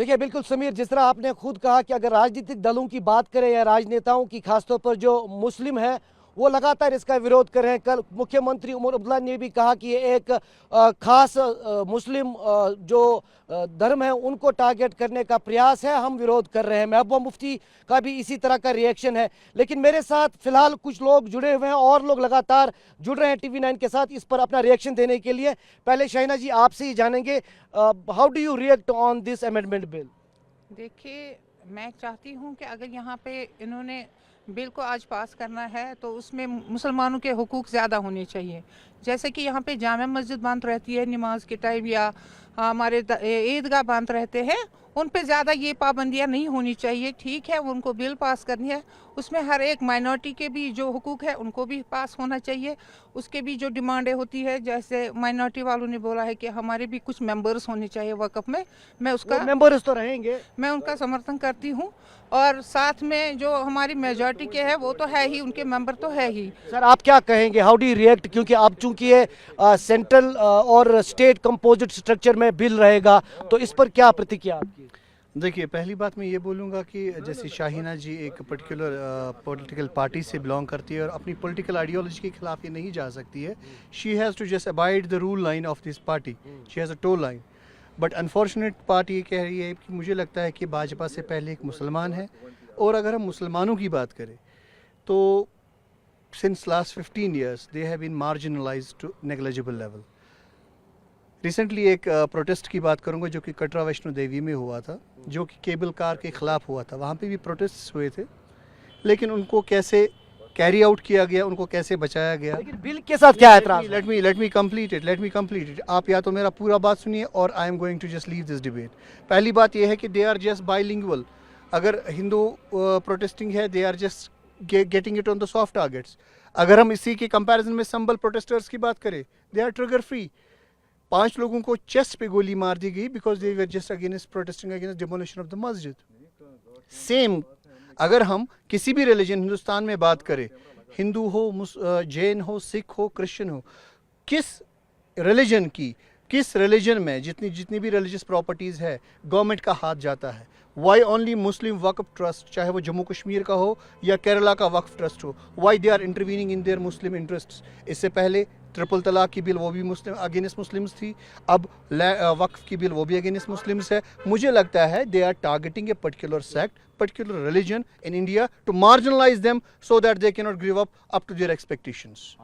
देखिए बिल्कुल समीर, जिस तरह आपने खुद कहा कि अगर राजनीतिक दलों की बात करें या राजनेताओं की, खासतौर पर जो मुस्लिम है वो लगातार इसका विरोध कर रहे हैं। कल मुख्यमंत्री उमर अब्दुल्ला ने भी कहा कि ये एक खास मुस्लिम जो धर्म है उनको टारगेट करने का प्रयास है, हम विरोध कर रहे हैं। महबूबा मुफ्ती का भी इसी तरह का रिएक्शन है। लेकिन मेरे साथ फिलहाल कुछ लोग जुड़े हुए हैं और लोग लगातार जुड़ रहे हैं TV9 के साथ इस पर अपना रिएक्शन देने के लिए। पहले शाहिना जी आपसे ही जानेंगे, how do you react on this amendment bill? देखिए, मैं चाहती हूँ कि अगर यहाँ पे इन्होंने बिल को आज पास करना है तो उसमें मुसलमानों के हुकूक ज़्यादा होने चाहिए। जैसे कि यहाँ पे जामा मस्जिद बंद रहती है नमाज के टाइम, या हमारे ईदगाह बंद रहते हैं, उन पे ज़्यादा ये पाबंदियाँ नहीं होनी चाहिए। ठीक है, उनको बिल पास करनी है, उसमें हर एक माइनॉरिटी के भी जो हुकूक है उनको भी पास होना चाहिए। उसके भी जो डिमांडें होती है, जैसे माइनॉरिटी वालों ने बोला है कि हमारे भी कुछ मेंबर्स होने चाहिए वक़्फ़ में, मेंबर्स तो रहेंगे, मैं उनका समर्थन करती हूँ। और साथ में जो हमारी मेजॉरिटी के है वो तो है ही, उनके मेंबर तो है ही। सर आप क्या कहेंगे, हाउ डू रिएक्ट? क्योंकि अब चूंकि ये सेंट्रल और स्टेट कंपोजिट स्ट्रक्चर में बिल रहेगा, तो इस पर क्या प्रतिक्रिया आपकी? देखिए, पहली बात मैं ये बोलूँगा कि जैसे शाहिना जी एक पर्टिकुलर पॉलिटिकल पार्टी से बिलोंग करती है और अपनी पॉलिटिकल आइडियोलॉजी के खिलाफ ये नहीं जा सकती है। She has to just abide the rule line of this party, she has a toe line. But unfortunate part ये कह रही है कि मुझे लगता है कि भाजपा से पहले एक मुसलमान है। और अगर हम मुसलमानों की बात करें तो since last 15 years they have been marginalised to negligible level. Recently एक प्रोटेस्ट की बात करूंगा जो कि कटरा वैष्णो देवी में हुआ था, जो कि केबल कार के ख़िलाफ़ हुआ था। वहाँ पे भी प्रोटेस्ट हुए थे, लेकिन उनको कैसे कैरी आउट किया गया, उनको कैसे बचाया गया। लेकिन बिल के साथ क्या एतराज? Let me complete it. आप या तो मेरा पूरा बात सुनिए और I am going to just leave this debate. पहली बात यह है कि दे आर जस्ट बाइलिंगुअल। अगर हिंदू प्रोटेस्टिंग है, they are just getting it on the soft targets. अगर हम इसी के कंपैरिजन में संबल प्रोटेस्टर्स की बात करें, दे आर ट्रिगर फ्री। 5 लोगों को चेस्ट पे गोली मार दी गई because they were just against protesting against demolition of the मस्जिद। सेम अगर हम किसी भी रिलीजन हिंदुस्तान में बात करें, हिंदू हो, जैन हो, सिख हो, क्रिश्चियन हो, किस रिलीजन में जितनी भी रिलीजियस प्रॉपर्टीज़ है गवर्नमेंट का हाथ जाता है? Why only Muslim waqf trust, चाहे वो जम्मू कश्मीर का हो या केरला का वक्फ ट्रस्ट हो, why they are intervening in their Muslim interests? इससे पहले ट्रिपल तलाक की बिल, वो भी मुस्लिम अगेंस्ट मुस्लिम्स थी। अब वक्फ की बिल, वो भी अगेंस्ट मुस्लिम्स है। मुझे लगता है they are targeting a particular sect, particular religion in India to marginalise them so that they can not give up to their expectations.